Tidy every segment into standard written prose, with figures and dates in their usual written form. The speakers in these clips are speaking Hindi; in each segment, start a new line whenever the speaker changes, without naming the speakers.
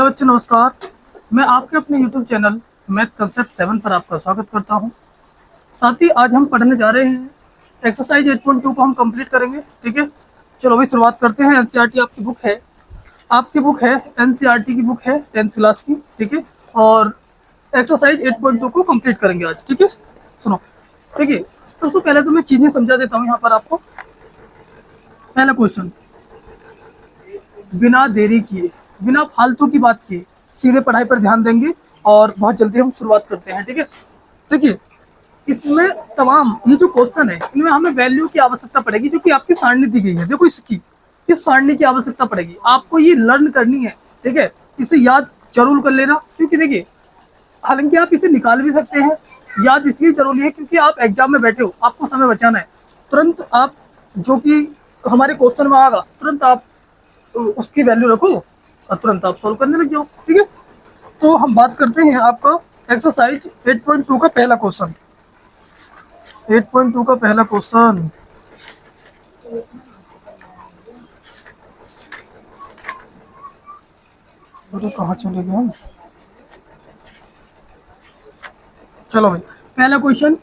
हेलो बच्चों, नमस्कार। मैं आपके अपने YouTube चैनल मैथ कंसेप्ट 7 पर आपका स्वागत करता हूं। साथ ही आज हम पढ़ने जा रहे हैं एक्सरसाइज 8.2 को हम कंप्लीट करेंगे। ठीक है, चलो अभी शुरुआत करते हैं। एनसीईआरटी आपकी बुक है एनसीईआरटी की बुक है 10th क्लास की। ठीक है, और एक्सरसाइज 8.2 को कंप्लीट करेंगे आज। ठीक है, सुनो। ठीक है, सबसे पहले तो मैं चीज़ें समझा देता हूँ यहाँ पर आपको। पहला क्वेश्चन, बिना देरी किए, बिना फालतू की बात किए सीधे पढ़ाई पर ध्यान देंगे और बहुत जल्दी हम शुरुआत करते हैं। ठीक है, देखिए इसमें तमाम ये जो क्वेश्चन है इनमें हमें वैल्यू की आवश्यकता पड़ेगी, जो कि आपकी सारणी दी गई है। देखो इसकी इस सारणी की आवश्यकता पड़ेगी, आपको ये लर्न करनी है। ठीक है, इसे याद जरूर कर लेना, क्योंकि देखिए हालांकि आप इसे निकाल भी सकते हैं। याद इसलिए जरूरी है क्योंकि आप एग्जाम में बैठे हो, आपको समय बचाना है। तुरंत आप जो कि हमारे क्वेश्चन में आएगा तुरंत आप उसकी वैल्यू रखो और तुरंत आप सॉल्व करने लग जाओ। ठीक है, तो हम बात करते हैं आपका एक्सरसाइज 8.2 का पहला क्वेश्चन। 8.2 का पहला क्वेश्चन, अरे कहाँ चले गए हम। चलो भाई, पहला क्वेश्चन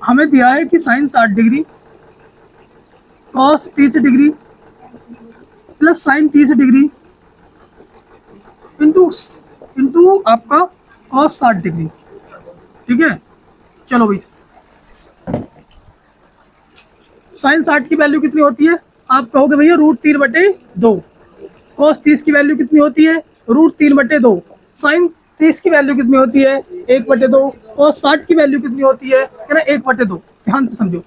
हमें दिया है कि sine 60 degree, cos 30 degree plus sine 30 degree into into आपका कॉस 60 डिग्री। ठीक है, चलो भाई, साइन 60 की वैल्यू कितनी होती है? आप कहोगे भैया √3/2। कॉस 30 की वैल्यू कितनी होती है? √3/2। साइन 30 की वैल्यू कितनी होती है? 1/2। कॉस 60 की वैल्यू कितनी होती है ना? 1/2। ध्यान से समझो,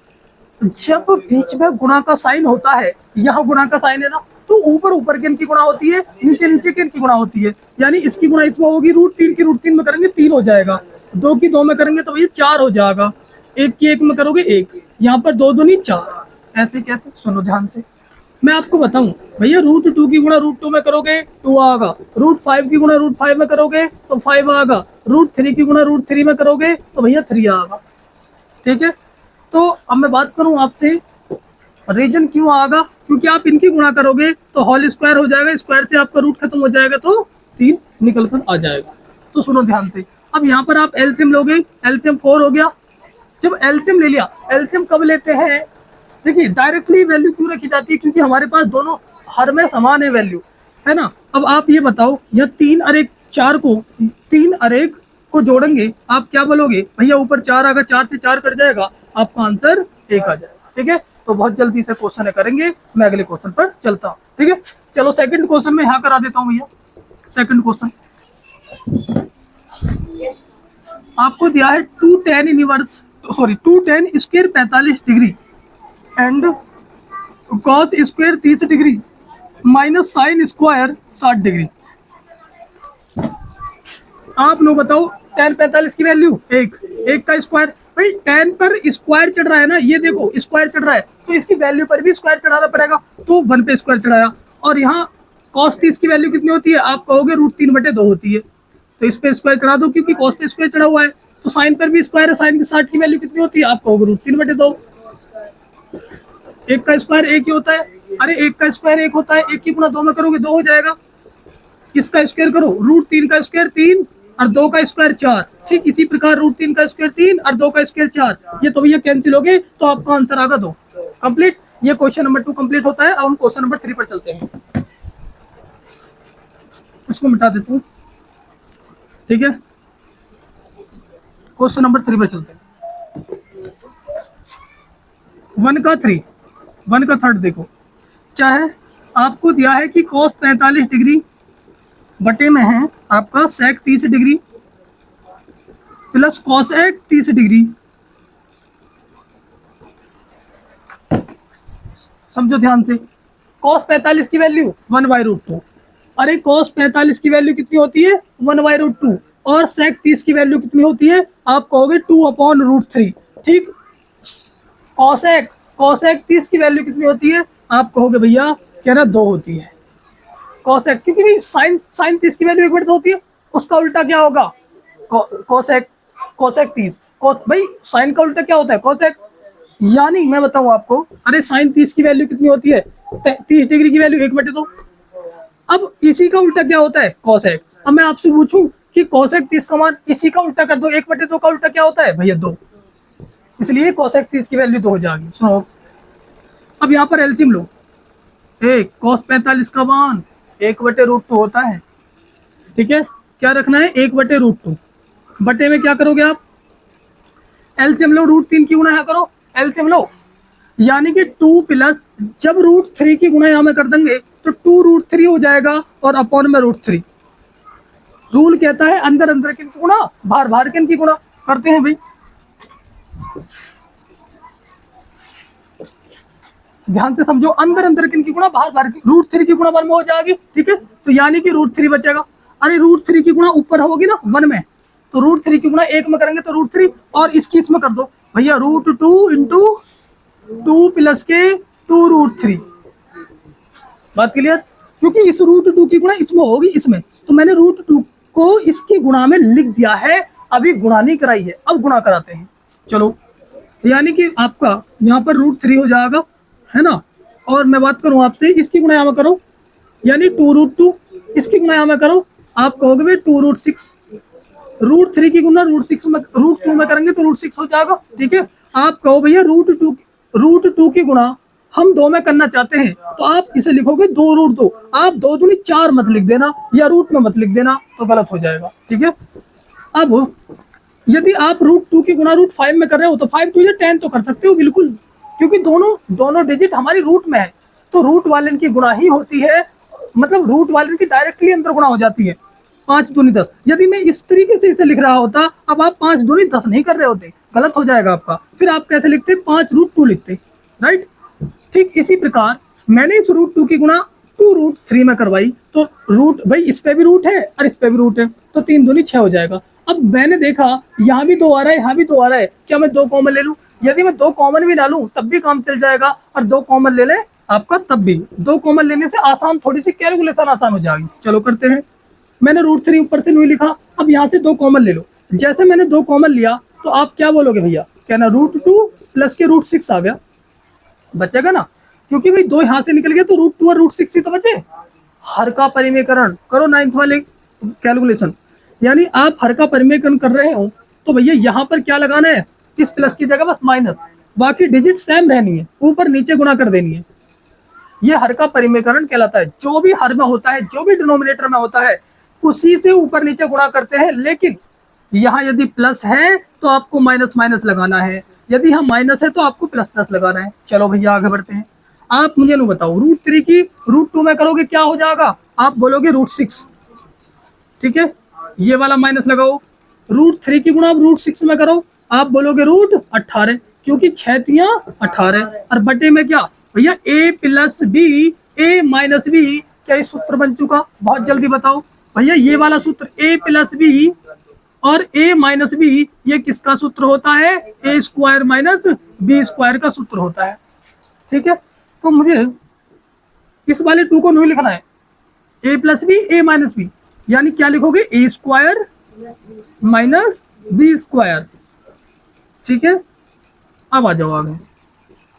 जब बीच में गुणा का साइन होता है, यहाँ गुणा का साइन है ना, तो ऊपर ऊपर के इनकी गुणा होती है, नीचे नीचे के इनकी गुणा होती है। यानी इसकी गुणा इसमें होगी, √3 की √3 में करेंगे 3 हो जाएगा, 2 की 2 में करेंगे तो भैया 4 हो जाएगा, 1 की 1 में करोगे 1, यहाँ पर 2 दूनी 4। ऐसे कैसे? सुनो ध्यान से, मैं आपको बताऊं भैया, √2 की गुणा √2 में करोगे 2 आएगा, √5 की गुणा √5 में करोगे तो 5 आएगा, √3 की गुणा √3 में करोगे तो भैया 3 आएगा। ठीक है, तो अब मैं बात करूं आपसे, रीजन क्यों आएगा? क्योंकि आप इनकी गुणा करोगे तो होल स्क्वायर हो जाएगा, स्क्वायर से आपका रूट खत्म हो जाएगा तो 3 निकल कर आ जाएगा। तो सुनो ध्यान से, अब यहाँ पर आप एलसीएम लोगे, एलसीएम 4 हो गया। जब एलसीएम ले लिया, एलसीएम कब लेते हैं? देखिए डायरेक्टली वैल्यू क्यों रखी जाती है? क्योंकि हमारे पास दोनों हर में समान है वैल्यू, है ना। अब आप ये बताओ, यह 3 और 1 4 को 3 और 1 को जोड़ेंगे, आप क्या बोलोगे? भैया ऊपर 4 आएगा, 4 से 4 कट जाएगा, आपका आंसर 1 आ जाएगा। ठीक है, तो बहुत जल्दी से क्वेश्चन करेंगे, मैं अगले क्वेश्चन पर चलता हूँ। ठीक है, चलो सेकंड क्वेश्चन में यहाँ करा देता हूँ भैया। सेकंड क्वेश्चन आपको दिया है 2 tan inverse, sorry 2 tan square 45 degree and cos square 30 degree minus sine square 60 degree. आप लोग बताओ, tan 45 की वैल्यू 1 का स्क्वायर, भाई tan पर स्क्वायर चढ़ रहा है ना, ये देखो स्क्वायर चढ़ रहा है तो इसकी वैल्यू पर भी स्क्वायर चढ़ाना पड़ेगा, तो 1 पे स्क्वायर चढ़ाया। और यहाँ cos 30 की वैल्यू कितनी होती है? आप कहोगे √3/2 होती है, तो इस पे स्क्वायर चढ़ा दो क्योंकि cos पे स्क्वायर चढ़ा हुआ है। तो साइन पर भी स्क्वायर है, साइन की 60 की वैल्यू कितनी होती है? आप कहोगे √3/2। 1 का स्क्वायर 1 ही होता है, अरे 1 का स्क्वायर 1 होता है, 1 की गुणा 2 में करोगे 2 हो जाएगा। इसका स्क्वायर करो, √3 का स्क्वायर 3 और 2 का स्क्वायर 4। ठीक इसी प्रकार √3 का स्क्वायर 3 और 2 का स्क्वायर 4, ये तो भैया कैंसिल हो गए, तो आपका आंसर आएगा 2। कंप्लीट, ये क्वेश्चन नंबर 2 कंप्लीट होता है। अब हम क्वेश्चन नंबर 3 पर चलते हैं, इसको मिटा देता हूँ। ठीक है, क्वेश्चन नंबर 3 पर चलते हैं। 1 का थर्ड देखो क्या है। आपको दिया है कि cos 45 डिग्री बटे में है आपका sec 30 degree plus cosec 30 degree. समझो ध्यान से, cos 45 की वैल्यू 1/√2, अरे cos 45 की वैल्यू कितनी होती है? 1/√2, और sec 30 की वैल्यू कितनी होती है? आप कहोगे 2/√3। ठीक, cosec 30 की वैल्यू कितनी होती है? आप कहोगे भैया क्या ना 2 होती है। cosec, क्योंकि साइन 30 की वैल्यू 1/2 होती है, उसका उल्टा क्या होगा? cosec 30। भाई साइन का उल्टा क्या होता है? cosec। यानी मैं बताऊं आपको, अरे साइन 30 की वैल्यू कितनी होती है? 30 डिग्री की वैल्यू 1/2। अब इसी का उल्टा क्या होता है, कोसेक। अब मैं आपसे पूछूं कि कोसेक 30 का मान इसी का उल्टा कर दो, 1/2 का उल्टा क्या होता है भैया 2, इसलिए कोसेक 30 की वैल्यू 2 हो जाएगी। सुनो, अब यहाँ पर एलसीएम लो, कोस 45 का मान 1/√2 होता है, ठीक है। क्या रखना है, 1/√2 बटे में क्या करोगे आप, एलसीएम लो, √3 की गुणा यहाँ करो, एलसीएम लो, यानी कि 2 प्लस, जब √3 की गुणा यहाँ में कर देंगे तो 2√3 हो जाएगा और अपॉन में √3। रूल कहता है अंदर अंदर किन की गुणा, बाहर बाहर किन की गुणा करते हैं भाई, ध्यान से समझो, अंदर अंदर किन की गुणा, बाहर बाहर की, √3 की गुणा 1 में हो जाएगी, ठीक है। तो यानी कि √3 बचेगा। अरे √3 की गुणा ऊपर होगी ना 1 में, तो √3 की गुणा 1 में करेंगे तो √3, और इसकी इसमें कर दो भैया √2 इंटू 2 प्लस के 2√3, बात क्लियर। क्योंकि इस √2 की गुणा इसमें होगी इसमें, तो मैंने √2 को इसकी गुणा में लिख दिया है, अभी गुणा नहीं कराई है, अब गुणा कराते हैं। चलो, यानी कि आपका यहाँ पर √3 हो जाएगा, है ना। और मैं बात करूँ आपसे, इसकी गुणा यहाँ में करो, यानी 2√2, इसकी गुणा यहाँ में करो, आप कहोगे भाई 2√6, √3 की गुणा √6 में, √2 में करेंगे तो √6 हो जाएगा, ठीक है। आप कहो भैया √2 की गुणा हम 2 में करना चाहते हैं, तो आप इसे लिखोगे 2√2, आप 2 दूनी 4 मत लिख देना, या रूट में मत लिख देना, तो गलत हो जाएगा, ठीक है। अब यदि आप √2 की गुणा √5 में कर रहे हो तो 5 2 10 तो कर सकते हो बिल्कुल, क्योंकि दोनों डिजिट हमारी रूट में है, तो रूट वाले की गुणा ही होती है, मतलब रूट वाले की डायरेक्टली अंदर गुणा हो जाती है। 5 दूनी 10, यदि मैं इस तरीके से इसे लिख रहा होता, अब आप 5 दूनी 10 नहीं कर रहे होते, गलत हो जाएगा आपका, फिर आप कैसे लिखते, 5√2 लिखते, राइट। ठीक इसी प्रकार मैंने इस √2 की गुणा 2√3 में करवाई, तो रूट भाई इस पे भी रूट है और इस पे भी रूट है, तो 3 दूनी 6 हो जाएगा। अब मैंने देखा यहाँ भी 2 आ रहा है, यहाँ भी 2 आ रहा है, क्या मैं 2 कॉमन ले लूं, यदि मैं 2 कॉमन भी डालूं तब भी काम चल जाएगा, और 2 कॉमन ले ले आपका तब भी, 2 कॉमन लेने से आसान, थोड़ी सी कैलकुलेशन आसान हो जाएगी। चलो करते हैं, मैंने √3 ऊपर से नहीं लिखा, अब यहाँ से 2 कॉमन ले लो, जैसे मैंने 2 कॉमन लिया तो आप क्या बोलोगे भैया, क्या ना √2 प्लस के √6 आ गया, बचेगा ना, क्योंकि भाई 2 यहाँ से निकल गया तो √2 और √6 ही तो बचे। हर का परिमेयकरण करो, 9th वाले कैलकुलेशन, यानी आप हर का परिमेयकरण कर रहे हो तो भैया यहाँ पर क्या लगाना है, इस प्लस की जगह बस माइनस, बाकी डिजिट सेम रहनी है, ऊपर नीचे गुणा कर देनी है, ये हर का परिमेयकरण कहलाता है। जो भी हर में होता है, जो भी डिनोमिनेटर में होता है, उसी से ऊपर नीचे गुणा करते हैं, लेकिन यहाँ यदि प्लस है तो आपको माइनस माइनस लगाना है, यदि यहाँ माइनस है तो आपको प्लस प्लस लगाना है। चलो भैया आगे बढ़ते हैं, आप मुझे नहीं बताओ, √3 की √2 में करोगे क्या हो जाएगा, आप बोलोगे √6, ठीक है, ये वाला माइनस लगाओ, √3 की गुणा √6 में करो, आप बोलोगे √18, क्योंकि 6 तियां 18, और बटे में क्या भैया a plus b, a minus b, क्या ये सूत्र बन चुका, बहुत जल्दी बताओ भैया, ये वाला सूत्र a प्लस बी और a माइनस बी, ये किसका सूत्र होता है, a² माइनस b² का सूत्र होता है, ठीक है। तो मुझे इस वाले 2 को नहीं लिखना है, a plus b, a minus b, यानी क्या लिखोगे, a² माइनस b², ठीक है। अब आ जाओ आगे,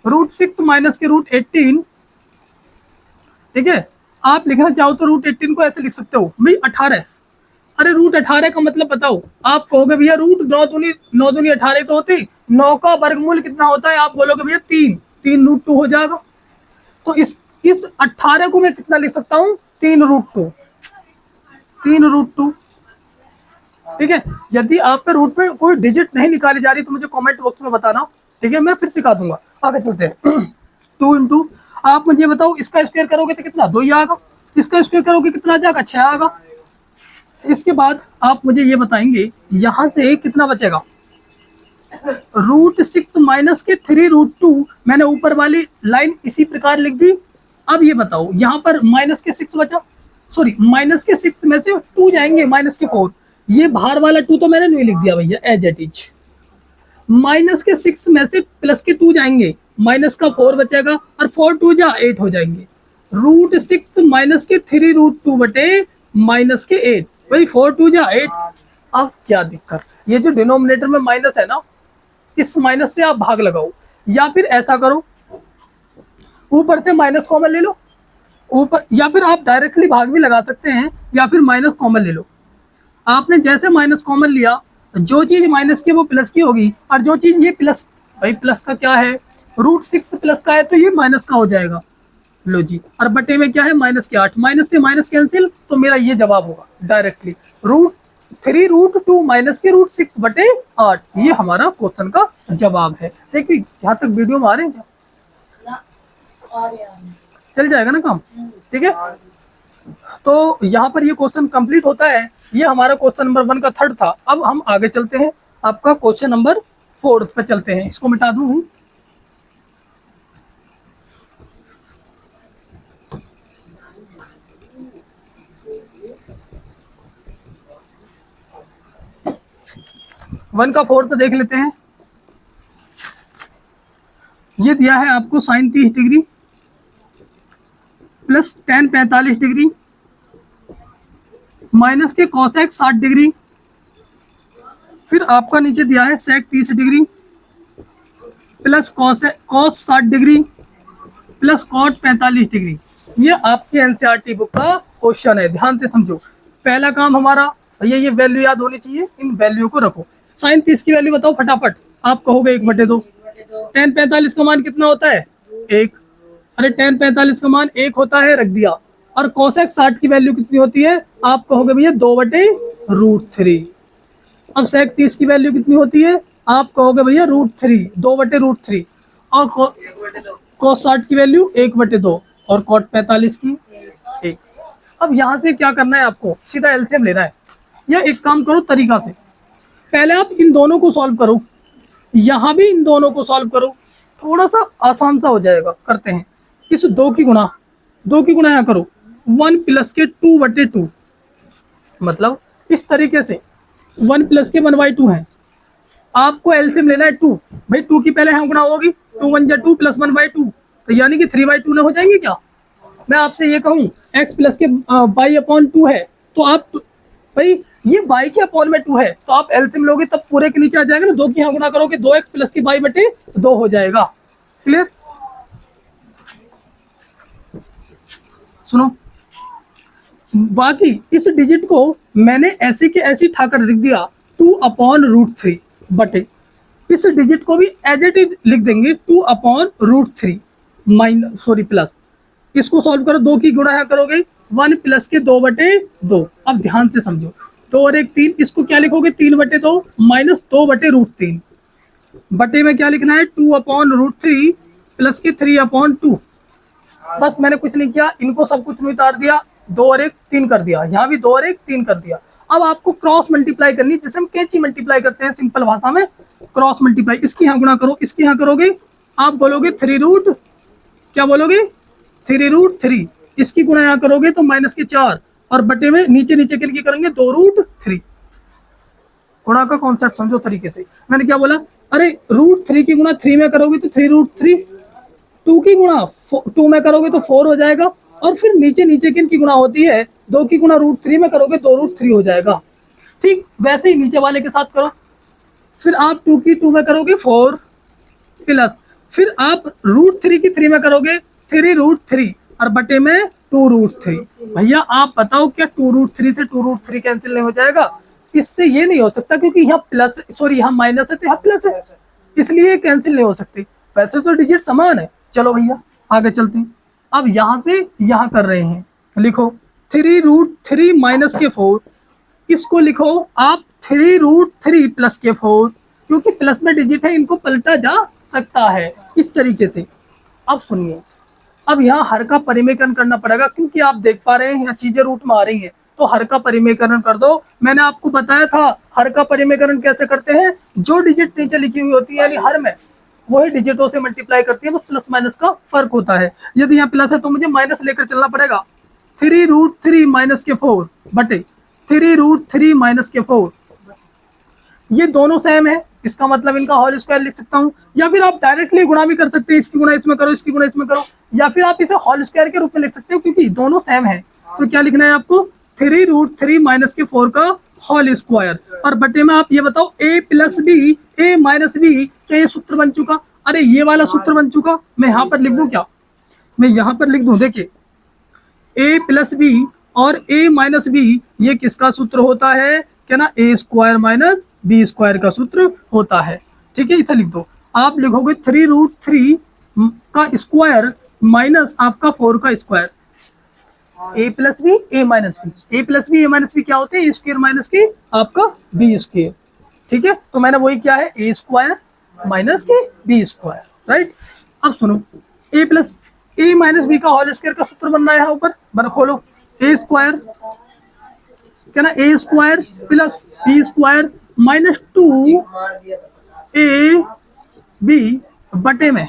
√6 माइनस के √18, ठीक है। आप लिखना चाहो तो √18 को ऐसे लिख सकते हो भाई 18, अरे √18 का मतलब बताओ, आप कहोगे भैया √9 दूनी 18 तो होती, 9 का वर्गमूल कितना होता है, आप बोलोगे भैया 3 √2 हो जाएगा, तो इस 18 को मैं कितना लिख सकता हूँ, 3 √2, ठीक है। यदि आप पे रूट पे कोई डिजिट नहीं निकाली जा रही तो मुझे कमेंट बॉक्स में बताना, ठीक है, मैं फिर सिखा दूंगा। आगे चलते हैं, 2 इंटू, आप मुझे बताओ इसका स्क्वायर करोगे तो कितना, 2 ही आएगा, इसका स्क्वायर करोगे कितना आ जाएगा, 6 आएगा। इसके बाद आप मुझे ये बताएंगे यहाँ से कितना बचेगा, √6 माइनस के 3√2, मैंने ऊपर वाली लाइन इसी प्रकार लिख दी। अब ये बताओ यहाँ पर माइनस के 6 बचा, सॉरी माइनस के 6 में से 2 जाएंगे, माइनस के 4, ये बाहर वाला 2 तो मैंने नहीं लिख दिया भैया, एज इट इज। माइनस के 6 में से प्लस के 2 जाएंगे, माइनस का 4 बचेगा, और 4 2 जा 8 हो जाएंगे, √6 माइनस के 3√2 बटे माइनस के 8, भाई 4 2 जा 8। अब क्या दिक्कत, ये जो डिनोमिनेटर में माइनस है ना, इस माइनस से आप भाग लगाओ, या फिर ऐसा करो ऊपर से माइनस कॉमन ले लो, ऊपर, या फिर आप डायरेक्टली भाग भी लगा सकते हैं, या फिर माइनस कॉमन ले लो। आपने जैसे माइनस कॉमन लिया, जो चीज माइनस की वो प्लस की होगी, और जो चीज ये प्लस, भाई प्लस का क्या है, √6 प्लस का है तो ये माइनस का हो जाएगा। लो जी, और बटे में क्या है, -8, माइनस से माइनस कैंसिल, तो मेरा ये जवाब होगा डायरेक्टली √3√2 माइनस के √6 बटे 8। ये हमारा क्वेश्चन का जवाब है। देखिए यहाँ तक वीडियो में आ रहे हैं क्या, चल जाएगा ना काम, ठीक है। तो यहाँ पर ये क्वेश्चन कंप्लीट होता है। ये हमारा क्वेश्चन नंबर 1 का थर्ड था। अब हम आगे चलते हैं, आपका क्वेश्चन नंबर 4 पे चलते हैं। इसको मिटा दूं, वन का 4 देख लेते हैं। ये दिया है आपको sin 30 degree plus tan 45 degree minus के cosec 60 डिग्री, फिर आपका नीचे दिया है sec 30 degree plus cos 60 degree plus cot 45 degree. ये आपके एनसीईआरटी बुक का क्वेश्चन है, ध्यान से समझो। पहला काम हमारा भैया ये वैल्यू याद होनी चाहिए, इन वैल्यू को रखो। sin 30 की वैल्यू बताओ फटाफट, आप कहोगे 1/2। tan 45 का मान कितना होता है, 1। अरे tan 45 का मान 1 होता है, रख दिया। और cosec 60 की वैल्यू कितनी होती है, आप कहोगे भैया 2/√3। अब sec 30 की वैल्यू कितनी होती है, आप कहोगे भैया √3, 2/√3। और cos 60 की वैल्यू 1/2 और cot 45 की 1। अब यहाँ से क्या करना है, आपको सीधा एलसीएम लेना है। या एक काम करो तरीका से, पहले आप इन दोनों को सॉल्व करो, यहाँ भी इन दोनों को सॉल्व करो, थोड़ा सा आसान सा हो जाएगा। करते हैं, इस 2 की गुणा यहाँ करो, 1 प्लस के 2/2, मतलब इस तरीके से 1 प्लस के 1/2 है। आपको एलसीएम लेना है 2, भाई 2 की पहले यहाँ गुणा होगी, 2 1 जा 2 प्लस 1/2, तो यानी कि 3/2 ना हो जाएंगे क्या। मैं आपसे ये कहूँ x प्लस के y/2 है, तो आप भाई ये y के अपॉन में 2 है, तो आप एलसीएम लोगे तब पूरे के नीचे आ जाएगा ना, 2 की यहाँ गुणा करोगे 2x प्लस की y/2 हो जाएगा। क्लियर, सुनो। बाकी इस डिजिट को मैंने ऐसे के ऐसे ठाकर लिख दिया 2/√3 बटे, इस डिजिट को भी एज इट इज लिख देंगे 2/√3 प्लस। इसको सॉल्व करो, 2 की गुणा करोगे 1 प्लस के 2/2। अब ध्यान से समझो, 2 और 1 3, इसको क्या लिखोगे 3/2 माइनस 2/√3। बटे में क्या लिखना है 2/√3 प्लस के 3/2। बस मैंने कुछ नहीं किया, इनको सब कुछ में उतार दिया, 2 और 1 3 कर दिया, यहाँ भी 2 और 1 3 कर दिया। अब आपको क्रॉस मल्टीप्लाई करनी, जिसे हम कैची मल्टीप्लाई करते हैं सिंपल भाषा में, क्रॉस मल्टीप्लाई। इसकी यहाँ गुणा करो, इसकी यहाँ करोगे, आप बोलोगे 3 क्या बोलोगे 3√3। इसकी गुणा यहाँ करोगे तो -4, और बटे में नीचे नीचे के लिए करेंगे 2√3। गुणा का कॉन्सेप्ट समझो तरीके से। मैंने क्या बोला, अरे √3 की गुणा 3 में करोगे तो 3√3, 2 की गुणा 2 में करोगे तो 4 हो जाएगा, और फिर नीचे नीचे किन की गुणा होती है, 2 की गुणा √3 में करोगे 2√3 हो जाएगा। ठीक वैसे ही नीचे वाले के साथ करो, फिर आप 2 की 2 में करोगे 4 प्लस, फिर आप √3 की 3 में करोगे 3√3, और बटे में 2√3। भैया आप बताओ क्या 2√3 से 2√3 कैंसिल नहीं हो जाएगा, इससे ये नहीं हो सकता, क्योंकि यहाँ प्लस, सॉरी यहाँ माइनस है तो यहाँ प्लस है, इसलिए कैंसिल नहीं हो सकती। वैसे तो डिजिट समान है। चलो भैया आगे चलते हैं। अब यहाँ से यहाँ कर रहे हैं, लिखो 3√3 माइनस के 4, इसको लिखो आप 3√3 प्लस के 4, क्योंकि प्लस में डिजिट है, इनको पलटा जा सकता है इस तरीके से। अब सुनिए, अब यहाँ हर का परिमेयकरण करना पड़ेगा, क्योंकि आप देख पा रहे हैं यहाँ चीजें रूट में आ रही हैं, तो हर का परिमेयकरण कर दो। मैंने आपको बताया था हर का परिमेयकरण कैसे करते हैं, जो डिजिट नीचे लिखी हुई होती है यानी हर में, वही डिजिटों से मल्टीप्लाई करती है, बस प्लस माइनस का फर्क होता है। यदि यहाँ प्लस है तो मुझे माइनस लेकर चलना पड़ेगा। 3√3 माइनस के 4 बटे 3√3 माइनस के 4, ये दोनों सेम है, इसका मतलब इनका होल स्क्वायर लिख सकता हूँ, या फिर आप डायरेक्टली गुणा भी कर सकते हैं, इसकी गुणा इसमें करो, इसकी गुणा इसमें करो, या फिर आप इसे होल स्क्वायर के रूप में लिख सकते हो, क्योंकि दोनों सेम है। तो क्या लिखना है आपको 3√3 माइनस के 4 का होल स्क्वायर, और बटे में आप ये बताओ a plus b a minus b, क्या ये सूत्र बन चुका, अरे ये वाला सूत्र बन चुका। मैं यहाँ पर लिख दूं क्या, मैं यहाँ पर लिख दूं, देखिए ए प्लस बी और ए माइनस बी ये किसका सूत्र होता है, क्या ना, A square minus B square का सूत्र होता है। ठीक है, इसे लिख दो। आप लिखोगे 3√3 का स्क्वायर माइनस आपका 4 का स्क्वायर, ए प्लस बी ए माइनस बी, ए प्लस बी ए माइनस बी क्या होते हैं, ए स्क्वायर माइनस के आपका बी स्क्वायर। ठीक है, तो मैंने वही क्या है, ए स्क्वायर माइनस के बी स्क्वायर, राइट। अब सुनो, ए प्लस ए माइनस बी का होल स्क्वायर का सूत्र बनना है यहाँ ऊपर, बना खोलो, ए स्क्वायर, क्या ना, A square plus B square minus 2 A B बटे में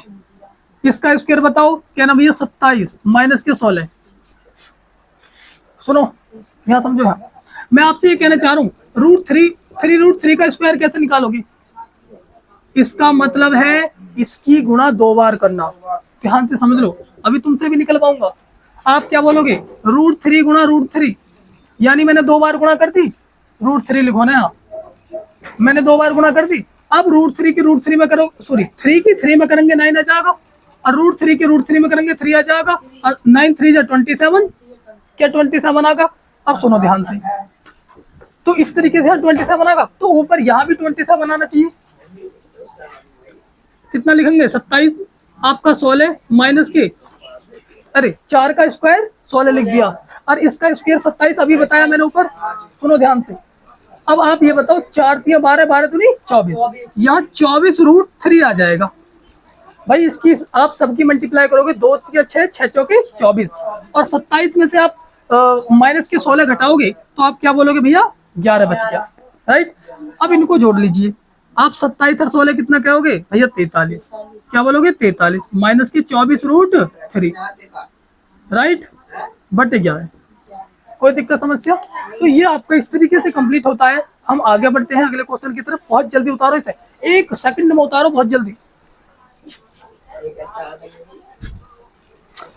इसका स्क्वायर बताओ, क्या ना भैया, 27 माइनस के 16। सुनो यहाँ समझो, यहाँ मैं आपसे ये कहना चाह रहा हूँ, √3 का स्क्वायर कैसे निकालोगे, इसका मतलब है इसकी गुणा 2 बार करना। ध्यान से समझ लो, अभी तुमसे भी निकल पाऊंगा। आप क्या बोलोगे, √3 गुणा √3, यानी मैंने 2 बार गुणा कर दी, √3 लिखो ना यहाँ, मैंने 2 बार गुणा कर दी। अब √3 की √3 में करो, सॉरी 3 की 3 में करेंगे 9 आ जाएगा, और √3 के √3 में करेंगे 3 आ जाएगा, और 9 3 जा 27, क्या 27 आएगा। अब सुनो ध्यान से, तो इस तरीके से 27 आएगा, तो ऊपर यहाँ भी 27 आना चाहिए। कितना लिखेंगे, 27 आपका 16 माइनस के, अरे 4 का स्क्वायर 16 लिख दिया, और इसका स्क्वायर 27 अभी बताया मैंने ऊपर। सुनो ध्यान से, अब आप ये बताओ, 4 3 12 12 दूनी 24, यहाँ 24√3 आ जाएगा। भाई इसकी आप सबकी मल्टीप्लाई करोगे, 2 3 6 6 चौके 24, और 27 में से आप माइनस के 16 घटाओगे तो आप क्या बोलोगे भैया, 11 बच गया, राइट। अब इनको जोड़ लीजिए, आप 27 और 16 कितना कहोगे भैया, 43, क्या बोलोगे 43 माइनस के 24√3, राइट, बटे 11। कोई दिक्कत समस्या, तो ये आपका इस तरीके से कंप्लीट होता है। हम आगे बढ़ते हैं अगले क्वेश्चन की तरफ। बहुत जल्दी उतारो इसे, 1 सेकंड में उतारो, बहुत जल्दी।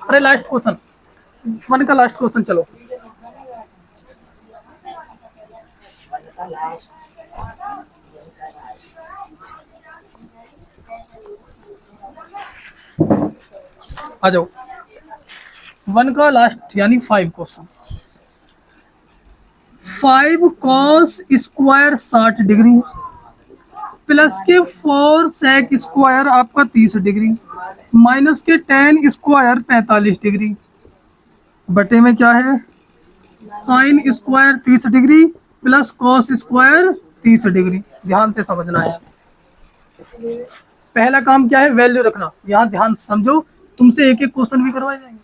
अरे लास्ट क्वेश्चन, 1 का लास्ट क्वेश्चन, चलो। आ जाओ, 1 का लास्ट यानी 5 question. 5 cos square 60 degree plus के 4 sec स्क्वायर आपका 30 डिग्री माइनस के 10 स्क्वायर 45 डिग्री बटे में क्या है, sine square 30 degree plus cos square 30 degree. ध्यान से समझना है, पहला काम क्या है, वैल्यू रखना। यहाँ ध्यान से समझो, तुमसे एक एक क्वेश्चन भी करवाए जाएंगे।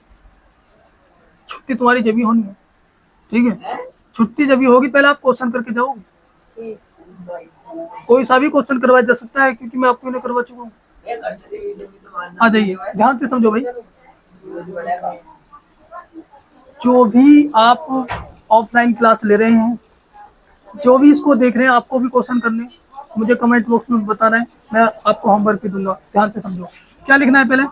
छुट्टी तुम्हारी जब भी होनी है, ठीक है, छुट्टी जब भी होगी पहले आप क्वेश्चन करके जाओगे। कोई सा भी क्वेश्चन करवाया जा सकता है, क्योंकि मैं आपको करवा चुका हूँ। आ जाइए, ध्यान से समझो भाई, जो भी आप ऑफलाइन क्लास ले रहे हैं, जो भी इसको देख रहे हैं, आपको भी क्वेश्चन करने, मुझे कमेंट बॉक्स में बता रहे हैं, मैं आपको होमवर्क भी दूंगा। ध्यान से समझो, क्या लिखना है पहले,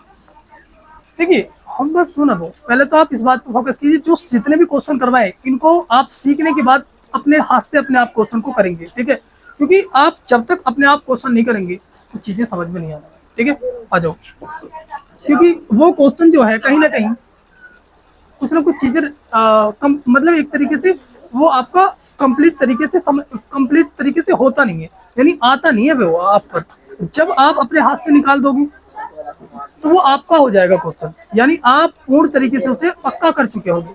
देखिए होमवर्क क्यों ना दो, पहले तो आप इस बात पर फोकस कीजिए, जो जितने भी क्वेश्चन करवाए इनको आप सीखने के बाद अपने हाथ से अपने आप क्वेश्चन को करेंगे, ठीक है, क्योंकि आप जब तक अपने आप क्वेश्चन नहीं करेंगे तो चीजें समझ में नहीं आना, ठीक है। आ जाओ, क्योंकि वो क्वेश्चन जो है कहीं ना कहीं कुछ ना कुछ चीजें मतलब एक तरीके से वो आपका कंप्लीट तरीके से होता नहीं है, यानी आता नहीं है वो आप पर। जब आप अपने हाथ से निकाल दोगे तो वो आपका हो जाएगा क्वेश्चन, यानी आप पूर्ण तरीके से उसे पक्का कर चुके होंगे,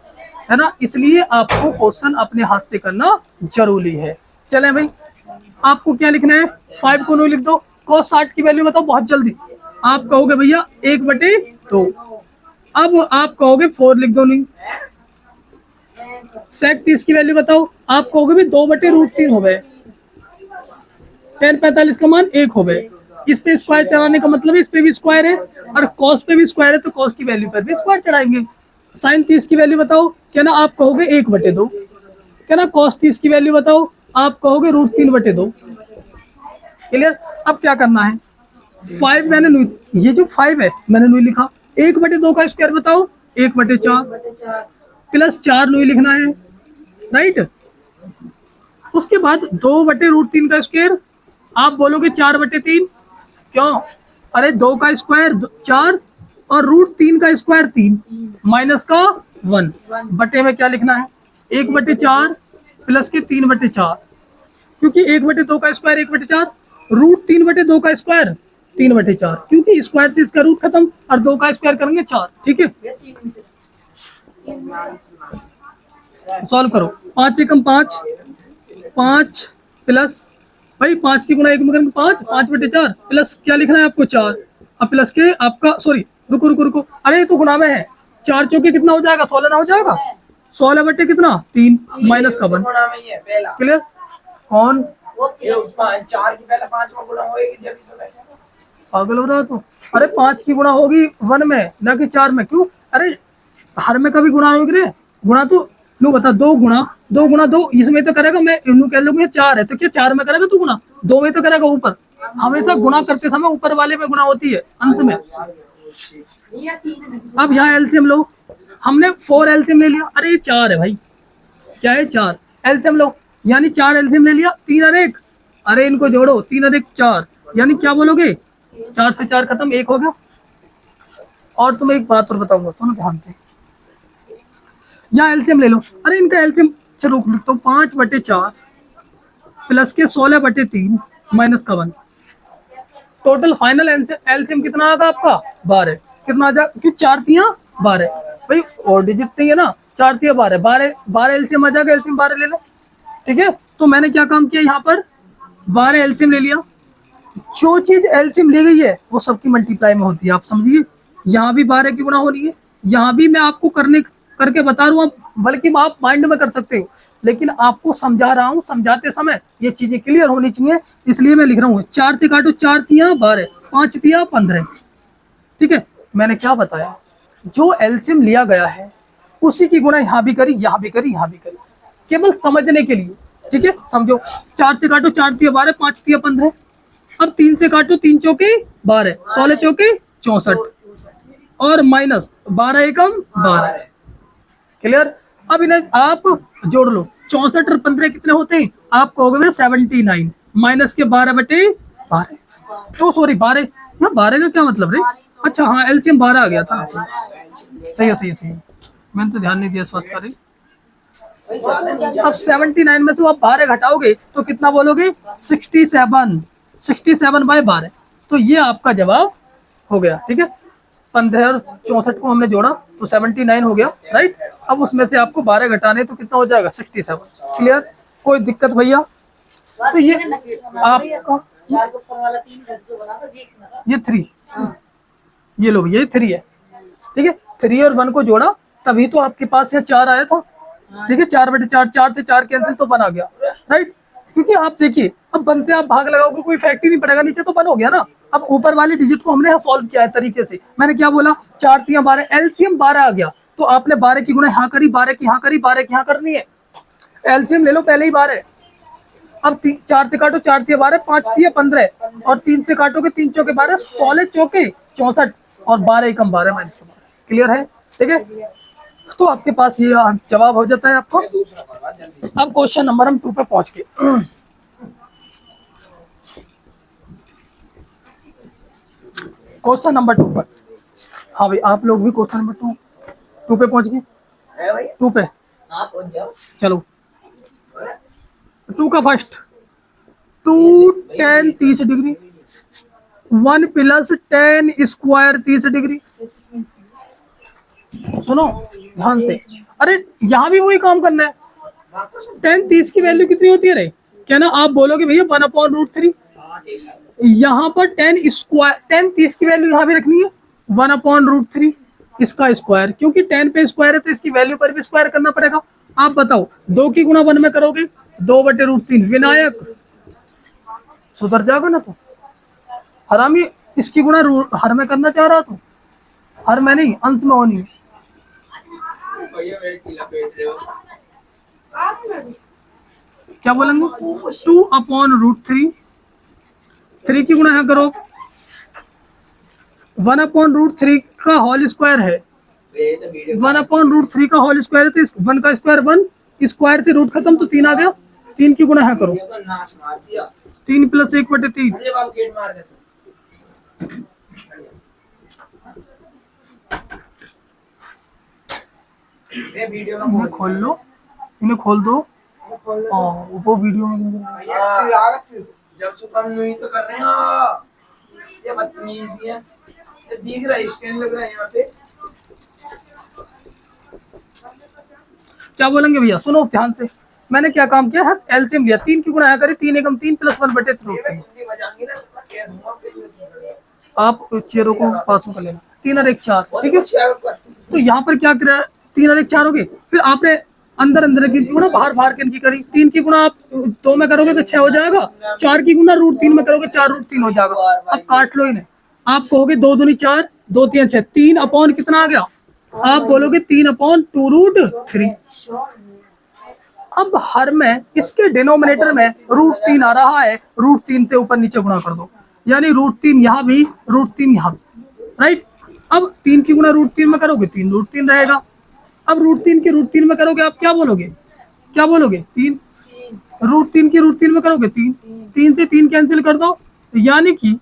है ना। इसलिए आपको क्वेश्चन अपने हाथ से करना जरूरी है। चलें भाई, आपको क्या लिखना है, 5 को 9 लिख दो। cos 60 की वैल्यू बताओ बहुत जल्दी। आप कहोगे भैया 1/2, अब आप कहोगे 4 लिख दो, नहीं। sec 30 की वैल्यू बताओ, आप कहोगे भी 2/√3 हो गए, tan 45 का मान 1 हो गए। इस पे स्क्वायर चढ़ाने का मतलब है इस पे भी स्क्वायर है, और cos पे भी स्क्वायर है, तो cos की वैल्यू पर भी स्क्वायर चढ़ाएंगे। sin 30 की वैल्यू बताओ, क्या ना, आप कहोगे 1/2, क्या ना। cos 30 की वैल्यू बताओ, आप कहोगे √3/2। क्लियर। अब क्या करना है, 5 मैंने नहीं, ये जो 5 है मैंने नहीं लिखा, 1/2 का स्क्वायर बताओ, 1/4 प्लस 4 नहीं लिखना है, राइट। उसके बाद 2/√3 का स्क्वायर, आप बोलोगे 4/3, क्यों, अरे 2 का स्क्वायर 4 और √3 का स्क्वायर 3 माइनस का 1 बटे में क्या लिखना है, 1/4 प्लस के 3/4, क्योंकि 1/2 का स्क्वायर 1/4, √3/2 का स्क्वायर 3/4, क्योंकि स्क्वायर से इसका रूट खत्म और 2 का स्क्वायर करेंगे 4। ठीक है, सॉल्व करो। 5 एकम 5, 5 प्लस भाई 5 की गुणा 1 में करेंगे 5, 5/4 प्लस क्या लिखना है आपको 4, अब प्लस के आपका सॉरी रुको रुको रुको, अरे तो गुणा में है, 4 चौके कितना हो जाएगा, 16 ना हो जाएगा, 16 बटे कितना 3 माइनस का 1। क्लियर, कौन
चार की पहले 5 में गुणा होएगी जब तो बैठेगा।
पागल हो रहा है तो, अरे 5 की गुणा होगी 1 में ना कि 4 में, क्यों, अरे हर में कभी गुणा होगी रे, गुणा तो लो बता, 2 गुणा 2 इसमें तो करेगा, मैं इन्हों कह लूंगा 4 है तो क्या 4 में करेगा तू गुणा, 2 में तो करेगा ऊपर, हमेशा गुणा करते समय ऊपर वाले में गुणा होती है अंत में। अब यहाँ एलसीएम लो, हमने 4 एलसीएम ले लिया, अरे ये 4 है भाई, क्या है 4 एलसीएम लो, यानी 4 एलसीएम ले लिया, 3 और 1, अरे इनको जोड़ो 3 और 1 4, यानी क्या बोलोगे 4 से 4 खत्म, 1 हो गया। और तुम्हें एक बात और बताऊंगा, सुनो ध्यान से, यहाँ एलसीएम ले लो, अरे इनका एलसीएम चलो लिख दो, 5/4 प्लस के 16/3 माइनस का 1, टोटल फाइनल एलसीएम कितना आएगा आपका 12, कितना आ जाएगा, क्योंकि 4 तिया 12 भाई, और डिजिट नहीं है ना, 4 तिया 12, 12 एलसीएम आ जाएगा, एलसीएम 12 ले लो। ठीक है, तो मैंने क्या काम किया, यहाँ पर 12 एलसीएम ले लिया, जो चीज एलसीएम ली गई है वो सबकी मल्टीप्लाई में होती है, आप समझिए, यहाँ भी 12 की गुणा हो रही है, यहाँ भी मैं आपको करके बता रहा हूँ, बल्कि आप माइंड में कर सकते हो, लेकिन आपको समझा रहा हूँ, समझाते समय ये चीजें क्लियर होनी चाहिए, इसलिए मैं लिख रहा हूँ। 4 से काटो, 4 तिया 12, 5 तिया 15। ठीक है, मैंने क्या बताया, जो एलसीएम लिया गया है उसी की गुणा यहाँ भी करी, यहाँ भी करी, यहाँ भी करी, केवल समझने के लिए। ठीक है, समझो, 4 से काटो, 4 तिया 12, 5 तिया 15, अब 3 से काटो, 3 चौके 12, 16 चौके 64, और माइनस 12 एकम 12। क्लियर, अब इन्हें आप जोड़ लो, 64 और 15 कितने होते हैं, आप कहोगे 79 माइनस के 12/12, तो सॉरी 12, यहाँ 12 का क्या मतलब रे, अच्छा हाँ एलसीएम 12 आ गया था, सही है सही है सही है, मैंने तो ध्यान नहीं दिया इस बात पर। अब 79 में तो आप 12 घटाओगे तो कितना बोलोगे 67, 67/12, तो ये आपका जवाब हो गया। ठीक है, 15 और 64 को हमने जोड़ा तो 79 हो गया, राइट। अब उसमें से आपको 12 घटाने तो कितना हो जाएगा 67। क्लियर, कोई दिक्कत भैया, तो ये आपका ये 3, ये लो भैया ये 3 है। ठीक है, 3 और 1 को जोड़ा तभी तो आपके पास ये 4 आया था। ठीक है, 4/4, 4 से 4 कैंसिल तो 1 आ गया, राइट, क्योंकि आप देखिए अब 1 से आप भाग लगाओगे कोई इफेक्ट ही नहीं पड़ेगा, नीचे तो 1 हो गया ना। अब ऊपर वाले डिजिट को हमने सॉल्व किया है तरीके से, मैंने क्या बोला 4 तिया 12, एलसीएम 12 आ गया, तो आपने 12 की गुणा यहाँ करी, 12 की यहाँ करी, 12 की यहाँ करनी है, एलसीएम ले लो पहले ही 12। अब 4 से काटो, 4 तिया 12, 5 तिया 15, और 3 से काटोगे 3 चौके 12, 16 चौके 64, और 12 एकम 12 माइनस 12। क्लियर है, ठीक है, तो आपके पास ये जवाब हो जाता है आपको। अब क्वेश्चन नंबर हम 2 पे पहुंच गए। क्वेश्चन नंबर 2 पर, हाँ भाई आप लोग भी क्वेश्चन नंबर 2 पे पहुंच गए, 2 पे चलो। 2 का first, 2 tan 30 degree, 1 plus tan square 30 degree. सुनो ध्यान से, अरे यहाँ भी वही काम करना है। tan 30 की वैल्यू कितनी होती है रे, क्या ना आप बोलोगे भैया 1/√3, यहाँ पर tan 30 की वैल्यू यहाँ भी रखनी है 1/√3, इसका स्क्वायर, क्योंकि tan पे स्क्वायर है तो इसकी वैल्यू पर भी स्क्वायर करना पड़ेगा। आप बताओ 2 की गुणा 1 में करोगे 2/√3, विनायक सुधर जाएगा ना तू, हरामी इसकी गुणा हर में करना चाह रहा तू, हर में नहीं अंत में होनी है। क्या बोलेंगे 2/√3, 3 की गुणा है करो, 1/√3 का होल स्क्वायर है, 1/√3 का होल स्क्वायर है, तो 1 का स्क्वायर 1, स्क्वायर से रूट खत्म तो 3 आ गया, 3 की गुणा है करो, 3 + 1/3,
ये वीडियो में
इन्हें खोल लो, इन्हें खोल दो। वो वीडियो में
जब से हम नहीं तो कर रहे हैं, ये बदतमीजी है, ये दिख रहा है, स्टैंड लग रहा है यहाँ पे।
क्या बोलेंगे भैया, सुनो ध्यान से। मैंने क्या काम किया है, एलसीएम लिया, 3 की गुणा करी, 3 एकम 3 प्लस 1 बटे 3। आप चेयरों को पास में कर लेना, 3 और 1 4, ठीक है। तो यहाँ पर क्या करा, 3 और 1 4 हो गए। फिर आपने अंदर अंदर की गुणा बाहर बाहर की करी। 3 की गुणा आप 2 में करोगे तो 6 हो जाएगा, 4 की गुणा √3 में करोगे 4 √3 हो जाएगा। अब काट लो इन्हें, आप कहोगे 2 दूनी 4, 2 3 6, 3 अपॉन कितना आ गया, आप बोलोगे 3 अपॉन 2√3। अब हर में इसके डिनोमिनेटर में √3 आ रहा है, √3 से ऊपर नीचे गुणा कर दो, यानी √3 यहाँ भी, √3 यहाँ भी, राइट। अब 3 की गुणा √3 में करोगे 3 √3 रहेगा। अब √3 की √3 में करोगे, आप क्या बोलोगे, क्या बोलोगे, 3। √3 की √3 में करोगे 3, 3 से 3 कैंसिल कर दो, यानी कि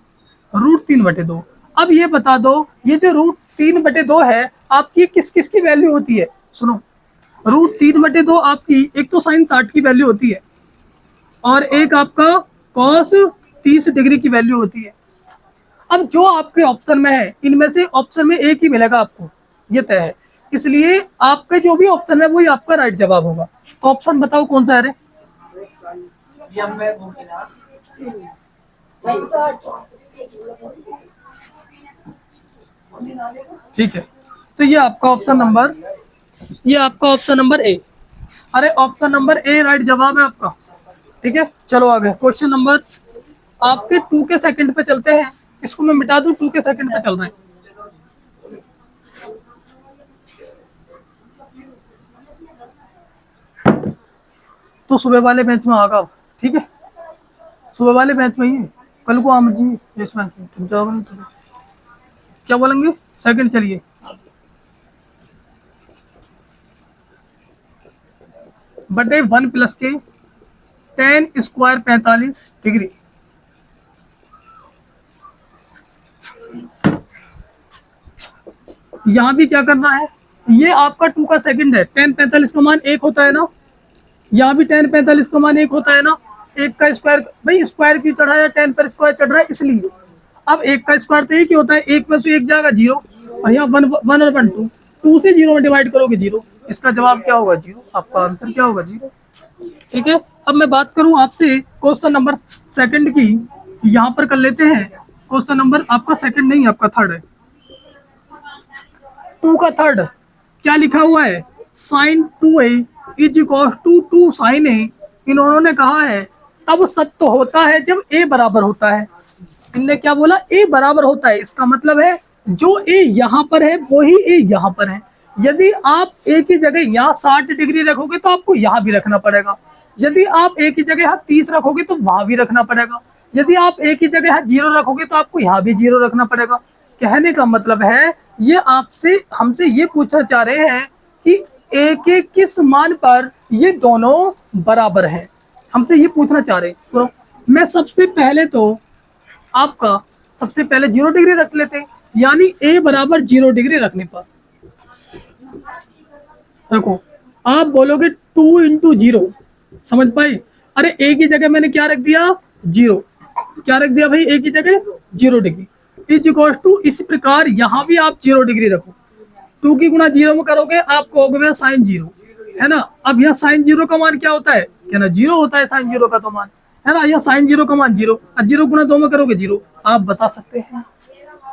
√3 बटे 2। अब ये बता दो, ये जो √3 बटे 2 है, आपकी किस किस की वैल्यू होती है, सुनो। √3 बटे 2 आपकी एक तो sin 60 की वैल्यू होती है, और एक आपका cos 30 डिग्री की वैल्यू होती है। अब जो आपके ऑप्शन में है, इनमें से ऑप्शन में एक ही मिलेगा आपको, ये तय है। इसलिए आपका जो भी ऑप्शन है वही आपका राइट जवाब होगा। तो ऑप्शन बताओ कौन सा है रे? ठीक है, तो ये आपका ऑप्शन नंबर, ये आपका ऑप्शन नंबर ए। अरे ऑप्शन नंबर ए राइट जवाब है आपका, ठीक है। चलो आगे क्वेश्चन नंबर आपके 2 के सेकंड पे चलते हैं। इसको मैं मिटा दूं, 2 के सेकंड पे चल रहे हैं। तो सुबह वाले मैच में आगा, ठीक है, सुबह वाले मैच में ही है। कल को आम जी इस मैच में तुम जाओगे नहीं तो क्या बोलेंगे, सेकंड चलिए। बटे 1 प्लस के tan स्क्वायर 45 डिग्री। यहाँ भी क्या करना है, ये आपका 2 का सेकंड है, tan 45 का मान 1 होता है ना, यहाँ भी tan 45 का मान 1 होता है ना। 1 का स्क्वायर, भाई स्क्वायर की चढ़ा है, tan पर स्क्वायर चढ़ रहा है इसलिए। अब 1 का स्क्वायर तो 1 ही होता है, 1 में से 1 जाएगा 0, और यहाँ 1 और 1 2 से 0 में डिवाइड करोगे 0। इसका जवाब क्या होगा 0, आपका आंसर क्या होगा 0, ठीक है। अब मैं बात करूं आपसे क्वेश्चन नंबर सेकंड की, यहाँ पर कर लेते हैं। क्वेश्चन नंबर आपका सेकंड नहीं, आपका थर्ड है। 2 का थर्ड क्या लिखा हुआ है, sin 2a is equal to 2 sin a। इन्होंने कहा है तब सत्य होता है जब a बराबर होता है। इनने क्या बोला, a बराबर होता है, इसका मतलब है जो a यहाँ पर है वही a यहाँ पर है। यदि आप a की जगह यहाँ 60 डिग्री रखोगे तो आपको यहाँ भी रखना पड़ेगा। यदि आप a की जगह यहाँ 30 रखोगे तो वहां भी रखना पड़ेगा। यदि आप a की जगह यहाँ 0 रखोगे तो आपको यहाँ भी 0 रखना पड़ेगा। कहने का मतलब है, ये आपसे हमसे ये पूछना चाह रहे हैं कि a के किस मान पर ये दोनों बराबर हैं, हमसे ये पूछना चाह रहे हैं। तो मैं सबसे पहले तो आपका सबसे पहले 0 डिग्री रख लेते हैं, यानी a बराबर 0 डिग्री रखने पर देखो आप बोलोगे 2 × 0, समझ पाए। अरे a की जगह मैंने क्या रख दिया, 0, क्या रख दिया भाई, a की जगह 0 डिग्री इज इक्वल टू, इस प्रकार यहाँ भी आप 0 डिग्री रखो। 2 की गुणा 0 में करोगे आप कहोगे भैया sin 0 है ना। अब यहाँ sin 0 का मान क्या होता है, क्या ना 0 होता है sin 0 का तो मान, है ना। यहाँ sin 0 का मान 0, और 0 गुणा 2 में करोगे 0। आप बता सकते हैं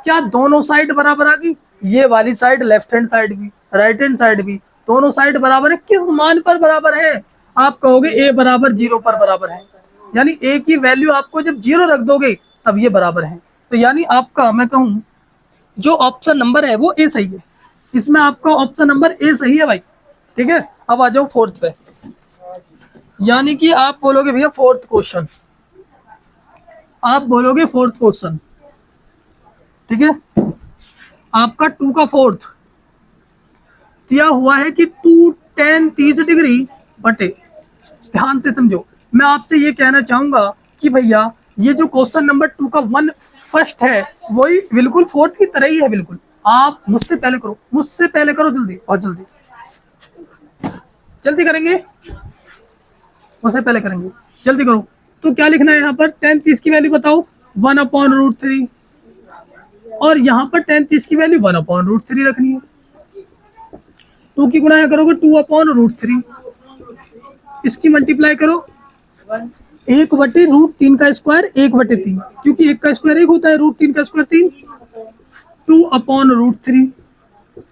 क्या दोनों साइड बराबर आ गई, ये वाली साइड लेफ्ट हैंड साइड भी राइट हैंड साइड भी, दोनों साइड बराबर है। किस मान पर बराबर है, आप कहोगे a बराबर 0 पर बराबर है, यानी a की वैल्यू आपको जब 0 रख दोगे तब ये बराबर है। तो यानी आपका मैं कहूँ जो ऑप्शन नंबर है वो ए सही है, इसमें आपका ऑप्शन नंबर ए सही है भाई, ठीक है। अब आ जाओ फोर्थ पे, यानी कि आप बोलोगे भैया फोर्थ क्वेश्चन, आप बोलोगे फोर्थ क्वेश्चन, ठीक है। आपका 2 का फोर्थ दिया हुआ है कि 2 tan 30 डिग्री बटे, ध्यान से समझो। मैं आपसे ये कहना चाहूंगा कि भैया ये जो क्वेश्चन नंबर 2 का 1 फर्स्ट है वही बिल्कुल फोर्थ की तरह ही है, बिल्कुल। आप मुझसे पहले करो, मुझसे पहले करो, जल्दी और जल्दी। जल्दी करेंगे, उससे पहले करेंगे, जल्दी करो। तो क्या लिखना है यहाँ पर, tan 30 की वैल्यू बताओ 1/√3, और यहाँ पर tan 30 की वैल्यू 1/√3 रखनी है। 2 की गुणा करोगे 2/√3, इसकी मल्टीप्लाई करो 1/√3 का स्क्वायर 1/3, क्योंकि 1 का स्क्वायर 1 होता है, √3 का स्क्वायर 3, 2/√3,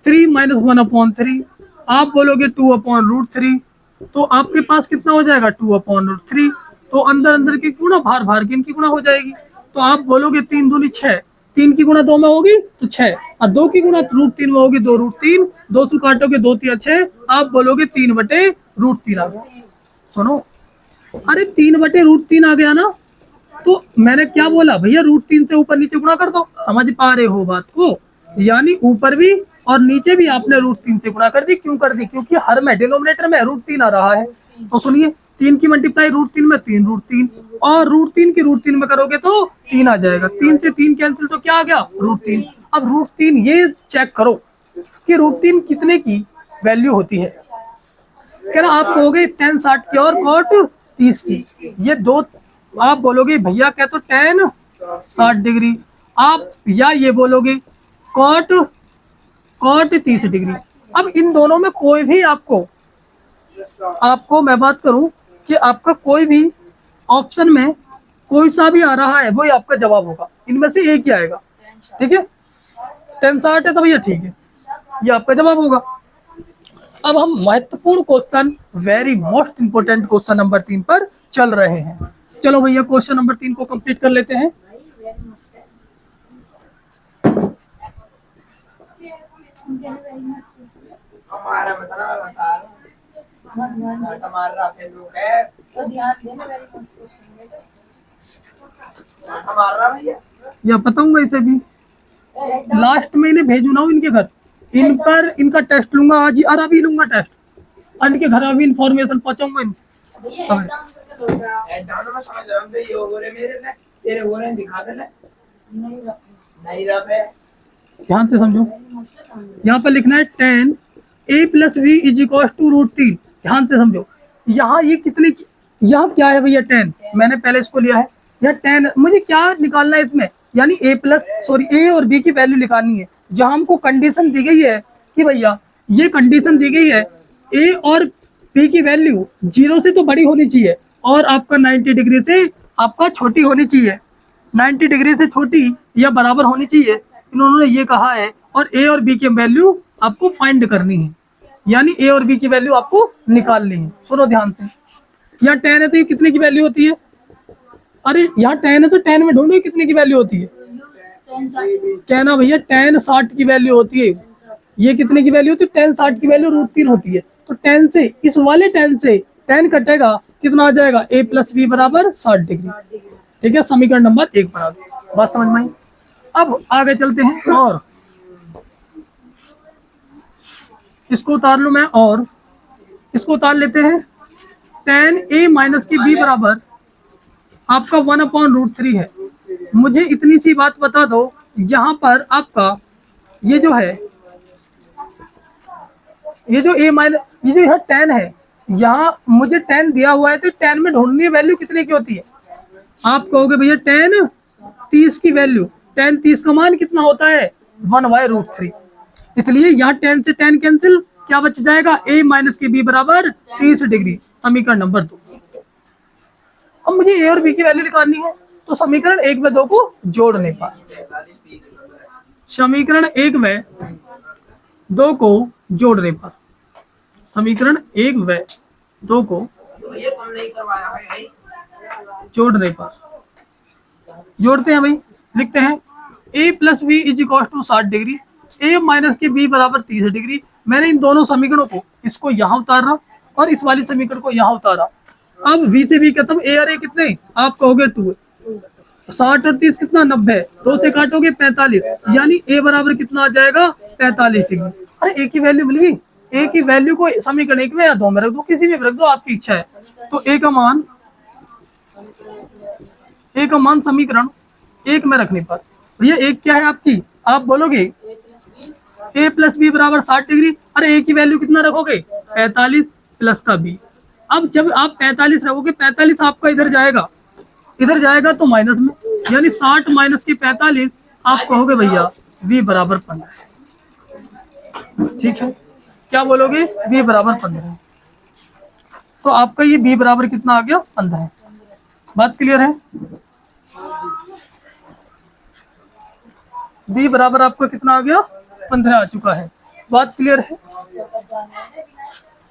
3 माइनस 1/3, आप बोलोगे 2/√3, तो आपके पास कितना हो जाएगा 2/√3, तो अंदर अंदर की गुणा बाहर बाहर की इनकी गुणा हो जाएगी, तो आप बोलोगे 3 दूनी 6, 3 की गुणा 2 में होगी तो 6, और 2 की गुणा √3 में होगी 2√3, 2 से काटोगे 2 3 6, आप बोलोगे 3/√3 आ गया। सुनो, अरे 3/√3 आ गया ना, तो मैंने क्या बोला भैया, √3 से ऊपर नीचे गुणा कर दो, समझ पा रहे हो बात को, यानी ऊपर भी और नीचे भी आपने √3 से गुणा कर दी। क्यों कर दी, क्योंकि हर में डिनोमिनेटर में √3 आ रहा है। तो सुनिए, 3 की मल्टीप्लाई √3 में 3 और √3 की √3 में करोगे तो 3 आ जाएगा, 3 से 3 कैंसिल, तो क्या आ गया √3। अब √3 ये चेक करो कि √3 कितने की वैल्यू होती है। कह रहा आप कहोगे tan 60 की और cot 30 की, ये दो आप बोलोगे भैया क्या, तो tan 60 डिग्री, आप या ये बोलोगे cot 30 डिग्री। अब इन दोनों में कोई भी आपको मैं बात करूं कि आपका कोई भी ऑप्शन में कोई सा भी आ रहा है वही आपका जवाब होगा, इनमें से एक ही आएगा। ठीक है, tan 60 है तो भैया ठीक है, ये आपका जवाब होगा। अब हम महत्वपूर्ण question, very most important question number 3 पर चल रहे हैं। चलो भैया क्वेश्चन नंबर 3 को कंप्लीट कर लेते हैं।
हमारा मतलब मैं बता रहा हूँ, हमारा फेसबुक है
तो ध्यान देना, वेरी गुड
हमारा भैया,
या बताऊंगा इसे भी, लास्ट में इन्हें भेजू ना इनके घर, इन पर इनका टेस्ट लूंगा आज ही, और अभी लूंगा टेस्ट, इनके घर अभी इंफॉर्मेशन पहुंचाऊंगा इनकी।
एडाउन में समझ रहा हूँ, तो ये हो रहे मेरे ने, तेरे हो रहे हैं, दिखा दे ले, नहीं रहा है।
ध्यान से समझो, यहाँ पर लिखना है tan a + b = √3। ध्यान से समझो, यहाँ ये कितने की, यहाँ क्या है भैया tan, मैंने पहले इसको लिया है, यह tan मुझे क्या निकालना है इसमें, यानी a और b की वैल्यू निकालनी है। जहाँ हमको कंडीशन दी गई है कि भैया ये कंडीशन दी गई है a और b की वैल्यू 0 से तो बड़ी होनी चाहिए और आपका 90 डिग्री से आपका छोटी होनी चाहिए, 90 डिग्री से छोटी या बराबर होनी चाहिए, इन्होंने ये कहा है। और a और b की वैल्यू आपको फाइंड करनी है, यानी a और b की वैल्यू आपको निकालनी है। सुनो ध्यान से, यहाँ tan है तो ये कितने की वैल्यू होती है, अरे यहाँ tan है तो tan में ढूंढो कितने की वैल्यू होती है, कहना भैया tan 60 की वैल्यू होती है, ये कितने की वैल्यू होती है, tan 60 की वैल्यू √3 होती है। तो tan से, इस वाले tan से tan कटेगा, कितना आ जाएगा, a + b = 60 डिग्री। ठीक है, समीकरण नंबर 1 बना दो, बात समझ में आई। अब आगे चलते हैं, और इसको उतार लूं मैं, और इसको उतार लेते हैं। tan a - की b बराबर आपका 1/√3 है। मुझे इतनी सी बात बता दो, यहाँ पर आपका ये जो है, ये जो ये जो यहाँ tan है, यहाँ मुझे tan दिया हुआ है, तो tan में ढूंढनी वैल्यू कितने की होती है। आप कहोगे भैया tan 30 की वैल्यू, tan 30 का मान कितना होता है 1/√3, इसलिए यहाँ tan से tan कैंसिल, क्या बच जाएगा, a - की b = 30 डिग्री, समीकरण नंबर 2। अब मुझे a और b की वैल्यू निकालनी है, तो समीकरण 1 व 2 को जोड़ने पर, समीकरण 1 व 2 को जोड़ने पर, समीकरण 1 व 2 को
तो भैया तुम नहीं करवाया है भाई,
जोड़ने पर, जोड़ते हैं भाई, लिखते हैं a + b = 60 डिग्री, a - की b = 30 डिग्री। मैंने इन दोनों समीकरणों को, इसको यहाँ उतारा और इस वाली समीकरण को यहाँ उतारा। अब v से b खत्म, a और a कितने, आप कहोगे 2, 60 और 30 कितना, 90, 2 से काटोगे 45, यानी a बराबर कितना आ जाएगा, 45 डिग्री। अरे a की वैल्यू मिल गई, a की वैल्यू को समीकरण 1 में या 2 में रख दो, किसी में रख दो, आपकी इच्छा है। तो a का मान समीकरण 1 में रखने पर, भैया 1 क्या है आपकी, आप बोलोगे a + b = 60 डिग्री। अरे a की वैल्यू कितना रखोगे, 45, प्लस का बी। अब जब आप 45 रखोगे, 45 आपका इधर जाएगा तो माइनस में, यानी 60 माइनस के 45 आप कहोगे भैया बी बराबर 15। ठीक है, क्या बोलोगे? बी बराबर 15। तो आपका ये बी बराबर कितना आ गया? 15। बात क्लियर है? बी बराबर आपका कितना आ गया? 15 आ चुका है। बात क्लियर है?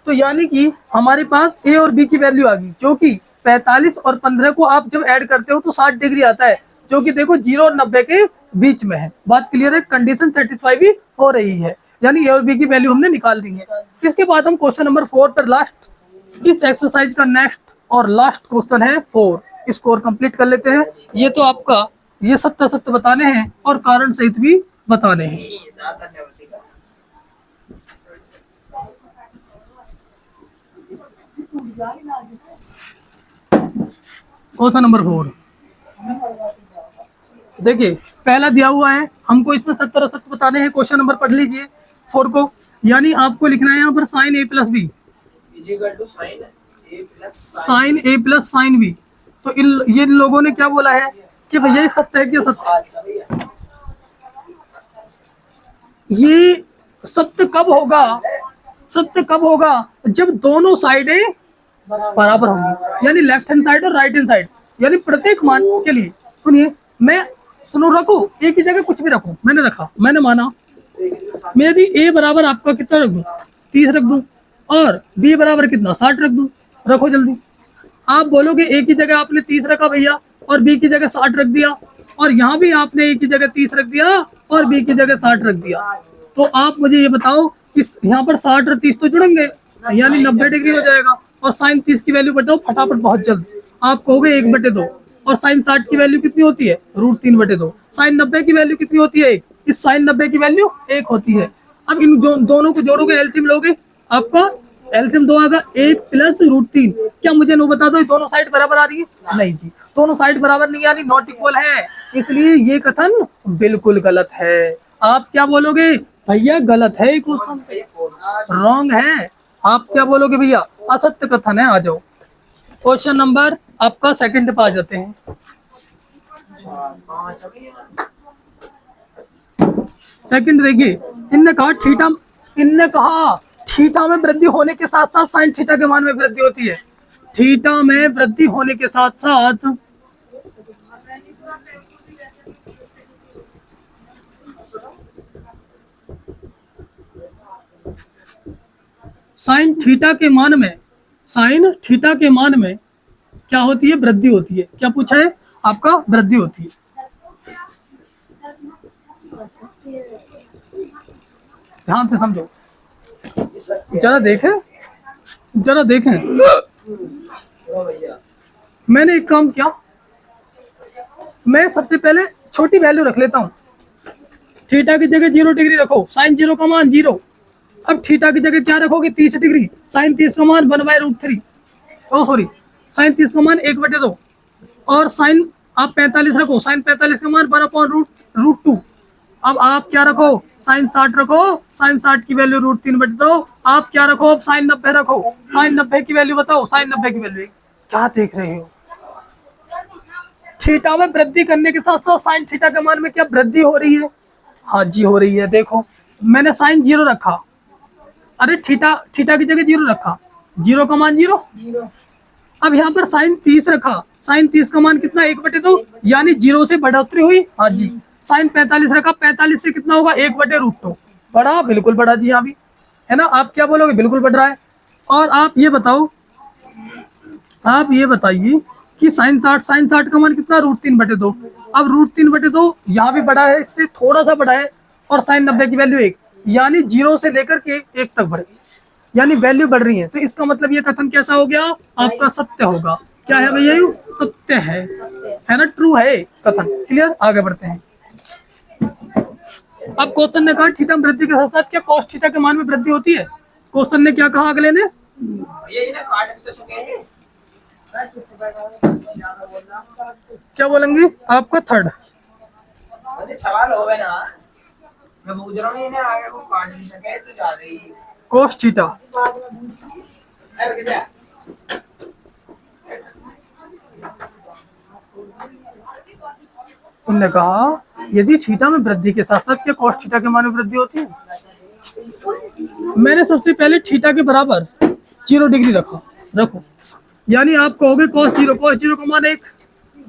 तो यानी कि हमारे पास ए और बी की वैल्यू आ गई, जो कि 45 और 15 को आप जब ऐड करते हो तो 60 डिग्री आता है, जो कि देखो 0 और 90 के बीच में है। बात क्लियर है? कंडीशन सेटिस्फाई भी हो रही है, यानी ए और बी की वैल्यू हमने निकाल दी है। इसके बाद हम क्वेश्चन नंबर 4 पर लास्ट इस एक्सरसाइज का नेक्स्ट और लास्ट क्वेश्चन है 4। इसको और कंप्लीट कर लेते हैं। ये तो आपका ये सत्य सत्य बताने हैं और कारण सहित भी बताने हैं। क्वेश्चन नंबर 4 देखिए, पहला दिया हुआ है हमको, इसमें सत्तर और सत्य बताने हैं। क्वेश्चन नंबर पढ़ लीजिए 4 को, यानी आपको लिखना है यहाँ पर साइन ए प्लस बी, साइन ए प्लस साइन बी। तो इन लोगों ने क्या बोला है कि भैया ये सत्य है कि असत्य? ये सत्य कब होगा? सत्य कब होगा? जब दोनों साइडें बराबर होंगी, यानी लेफ्ट हैंड साइड और राइट हैंड साइड, यानी प्रत्येक मान के लिए। सुनिए, मैं सुनो, रखो एक ही जगह कुछ भी रखो, मैंने रखा, मैंने माना मैं यदि ए बराबर आपका कितना रख दूं? 30 रख दूं, और बी बराबर कितना? 60 रख दूं। रखो जल्दी। आप बोलोगे ए की जगह आपने 30 रखा भैया और बी की जगह 60 रख दिया, और यहाँ भी आपने ए की जगह 30 रख दिया और बी की जगह 60 रख दिया। तो आप मुझे ये बताओ, इस यहाँ पर 60 और 30 तो जुड़ेंगे, यानी 90 डिग्री हो जाएगा। और साइन 30 की वैल्यू बताओ फटाफट, बहुत जल्द। आप कहोगे 1/2, और साइन 60 की वैल्यू कितनी होती है? √3/2। साइन 90 की वैल्यू कितनी होती है? 1। इस साइन 90 की वैल्यू 1 होती है। अब इन दोनों को जोड़ोगे, एलसीएम लोगे, आपका एलसीएम 2 आएगा, 1 प्लस √3। क्या मुझे नो बता दो, ये दोनों साइड बराबर आ रही है? नहीं जी, दोनों साइड बराबर नहीं आ रही, नॉट इक्वल है, इसलिए ये कथन बिल्कुल गलत है। आप क्या बोलोगे? भैया गलत है, क्वेश्चन रॉन्ग है। आप क्या बोलोगे? भैया असत्य कथन है। आ जाओ क्वेश्चन नंबर आपका सेकंड पे आ जाते हैं। सेकंड देखिए, इनने कहा थीटा में वृद्धि होने के साथ साथ साइन थीटा के मान में वृद्धि होती है। थीटा में वृद्धि होने के साथ साथ साइन थीटा के मान में क्या होती है? वृद्धि होती है। क्या पूछा है आपका? वृद्धि होती है। ध्यान से समझो, जरा देखें। मैंने एक काम किया, मैं सबसे पहले छोटी वैल्यू रख लेता हूँ। थीटा की जगह 0 डिग्री रखो, साइन 0 का मान 0। अब थीटा की जगह क्या रखोगे? 30 डिग्री। साइन 30 का मान 1/√3, साइन 30 का मान 1/2, और साइन आप 45 रखो, साइन 45 का मान 1/√2। अब आप क्या रखो? साइन 60 रखो, साइन 60 की वैल्यू √3/2। आप क्या रखो? अब साइन 90 रखो, साइन 90 की वैल्यू बताओ, साइन 90 की वैल्यू क्या देख रहे हो? थीटा में वृद्धि करने के साथ साथ साइन थीटा के मान में क्या वृद्धि हो रही है? हाँ जी हो रही है। देखो, मैंने साइन 0 रखा, अरे थीटा की जगह 0 रखा, 0 का मान 0। अब यहाँ पर साइन 30 रखा, साइन 30 का मान कितना? 1/2, यानी 0 से बढ़ोतरी हुई। हाँ जी। साइन 45 रखा, 45 से कितना होगा? 1/√2। बढ़ा? बिल्कुल बढ़ा जी, यहाँ भी है ना। आप क्या बोलोगे? बिल्कुल बढ़ रहा है। और आप ये बताइए कि साइन 60 का मान कितना? √3/2। अब √3/2 यहाँ भी बढ़ा है, इससे थोड़ा सा बढ़ा है, और साइन 90 की वैल्यू 1, यानी 0 से लेकर के 1 तक बढ़ेगी, यानी वैल्यू बढ़ रही है। तो इसका मतलब ये कथन कैसा हो गया? आपका सत्य होगा। क्या है भैया? ये सत्य है ना, ट्रू है कथन। क्लियर? आगे बढ़ते हैं। अब क्वेश्चन ने कहा थीटा में वृद्धि के साथ साथ क्या कॉस थीटा के मान में वृद्धि होती है? क्वेश्चन ने क्या कहा अगले ने? क्या बोलेंगे? आपका थर्ड
सवाल हो गए ना, मैं पूछ रहा हूँ, इन्हें आगे को काट नहीं सके तो ज्यादा ही
कॉस थीटा
अरे क्या
उन्होंने कहा यदि थीटा में वृद्धि के साथ साथ क्या कॉस थीटा के मान में वृद्धि होती है। मैंने सबसे पहले थीटा के बराबर 0 डिग्री रखो, यानी आप कहोगे cos 0 का मान 1।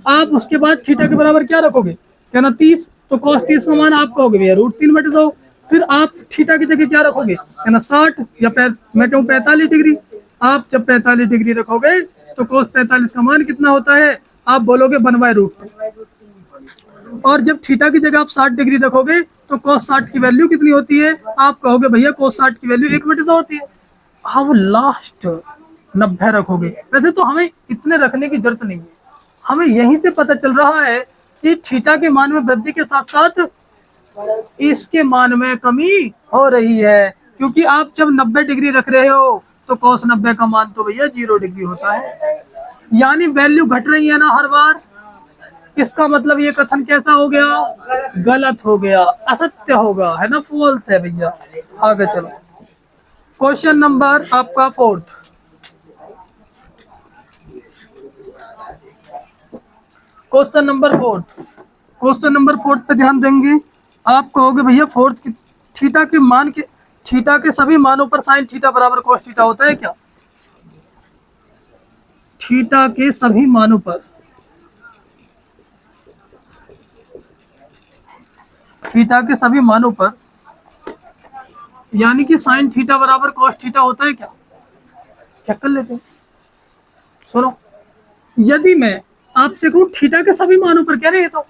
आप उसके बाद थीटा के बराबर क्या रखोगे, कहना 30, तो cos 30 का मान आप कहोगे भैया √3/2। फिर आप थीटा की जगह क्या रखोगे, कहना 60 या मैं कहूँ 45 डिग्री। आप जब 45 डिग्री रखोगे तो cos 45 का मान कितना होता है, आप बोलोगे 1/√2। और जब थीटा की जगह आप 60 डिग्री रखोगे तो cos 60 की वैल्यू कितनी होती है, आप कहोगे भैया cos 60 की वैल्यू 1/2 होती है। अब लास्ट 90 रखोगे। वैसे तो हमें इतने रखने की जरूरत नहीं है, हमें यहीं से पता चल रहा है कि थीटा के मान में वृद्धि के साथ साथ इसके मान में कमी हो रही है, क्योंकि आप जब 90 डिग्री रख रहे हो तो cos 90 का मान तो भैया 0 डिग्री होता है, यानी वैल्यू घट रही है ना हर बार। इसका मतलब ये कथन कैसा हो गया, गलत हो गया, असत्य होगा, है ना, फॉल्स है भैया। आगे चलो, क्वेश्चन नंबर आपका 4th। क्वेश्चन नंबर 4 पे ध्यान देंगे। आप कहोगे भैया 4th की थीटा के सभी मानों पर साइन थीटा बराबर cos थीटा होता है क्या। थीटा के सभी मानों पर, थीटा के सभी मानों पर यानी कि साइन थीटा बराबर cos थीटा होता है क्या, चेक कर लेते हैं। सुनो, यदि मैं आपसे कहूं थीटा के सभी मानों पर, कह रहे हैं तो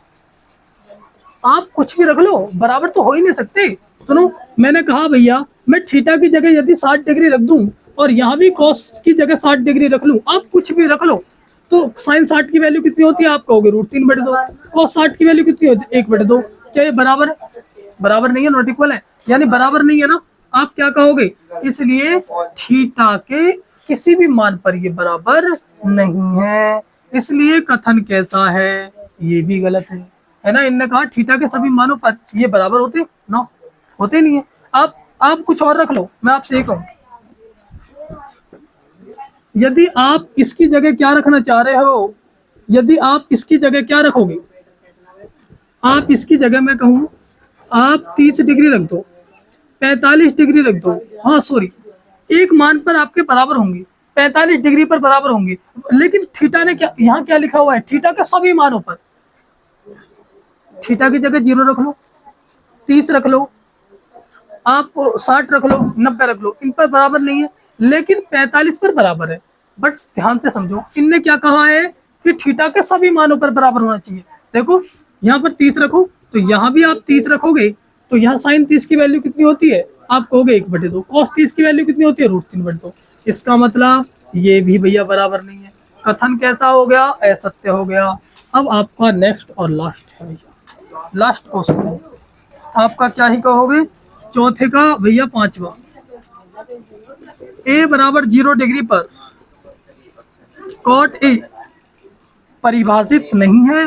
आप कुछ भी रख लो, बराबर तो हो ही नहीं सकते। सुनो, मैंने कहा भैया मैं थीटा की जगह यदि 60 डिग्री रख दूं और यहाँ भी cos की जगह 60 डिग्री रख लूं, आप कुछ भी रख लो, तो साइन 60 की वैल्यू कितनी होती है, आप कहोगे √3/2। cos 60 की वैल्यू कितनी होती है, 1/2। क्या ये बराबर है, बराबर नहीं है, नॉट इक्वल है, यानी बराबर नहीं है ना। आप क्या कहोगे, इसलिए थीटा के किसी भी मान पर ये बराबर नहीं है, इसलिए कथन कैसा है, ये भी गलत है ना। इनने कहा थीटा के सभी मानों पर ये बराबर होते ना, होते नहीं है। आप कुछ और रख लो, मैं आपसे ये कहूं, यदि आप इसकी जगह क्या रखना चाह रहे हो, यदि आप इसकी जगह क्या रखोगे, आप इसकी जगह मैं कहूं आप 30 डिग्री रख दो, 45 डिग्री रख दो, हाँ सॉरी, एक मान पर आपके बराबर होंगे, 45 डिग्री पर बराबर होंगे, लेकिन थीटा ने क्या यहाँ क्या लिखा हुआ है, थीटा के सभी मानों पर। थीटा की जगह 0 रख लो, 30 रख लो, आप 60 रख लो, 90 रख लो, इन पर बराबर नहीं है, लेकिन 45 पर बराबर है। बट ध्यान से समझो, इनने क्या कहा है कि थीटा के सभी मानों पर बराबर होना चाहिए। देखो यहाँ पर 30 रखो तो यहाँ भी आप 30 रखोगे, तो यहाँ साइन 30 की वैल्यू कितनी होती है, आप कहोगे 1/2। cos 30 की वैल्यू कितनी होती है, √3/2। इसका मतलब ये भी भैया बराबर नहीं है, कथन कैसा हो गया, असत्य हो गया। अब आपका नेक्स्ट और लास्ट है भैया, लास्ट क्वेश्चन है आपका, क्या ही कहोगे, चौथे का भैया 5वां। a बराबर 0 डिग्री पर cot a परिभाषित नहीं है,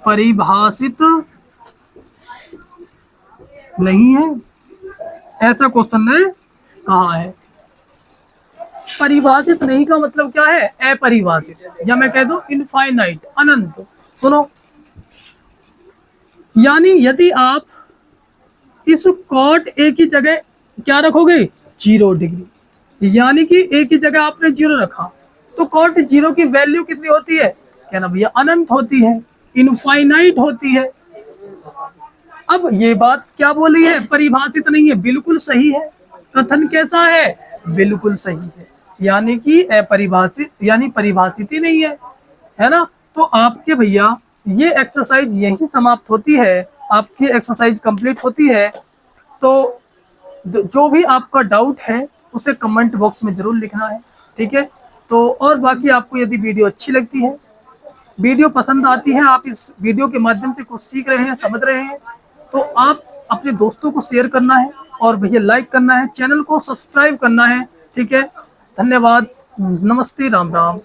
परिभाषित नहीं है, ऐसा क्वेश्चन ने कहा है। परिभाषित नहीं का मतलब क्या है, अपरिभाषित, या मैं कह दूं इनफाइनाइट, अनंत। सुनो, यानी यदि आप इस cot a की जगह क्या रखोगे, 0 डिग्री, यानी कि a की जगह आपने 0 रखा, तो cot 0 की वैल्यू कितनी होती है, क्या ना भैया, अनंत होती है, इनफाइनाइट होती है। अब ये बात क्या बोली है, परिभाषित नहीं है, बिल्कुल सही है। कथन कैसा है, बिल्कुल सही है, यानी कि अपरिभाषित, यानी परिभाषित ही नहीं है ना। तो आपके भैया ये एक्सरसाइज यही समाप्त होती है, आपकी एक्सरसाइज कंप्लीट होती है। तो जो भी आपका डाउट है उसे कमेंट बॉक्स में जरूर लिखना है, ठीक है। तो और बाकी आपको यदि वीडियो अच्छी लगती है, वीडियो पसंद आती है, आप इस वीडियो के माध्यम से कुछ सीख रहे हैं, समझ रहे हैं, तो आप अपने दोस्तों को शेयर करना है और भैया लाइक करना है, चैनल को सब्सक्राइब करना है, ठीक है। धन्यवाद, नमस्ते, राम राम।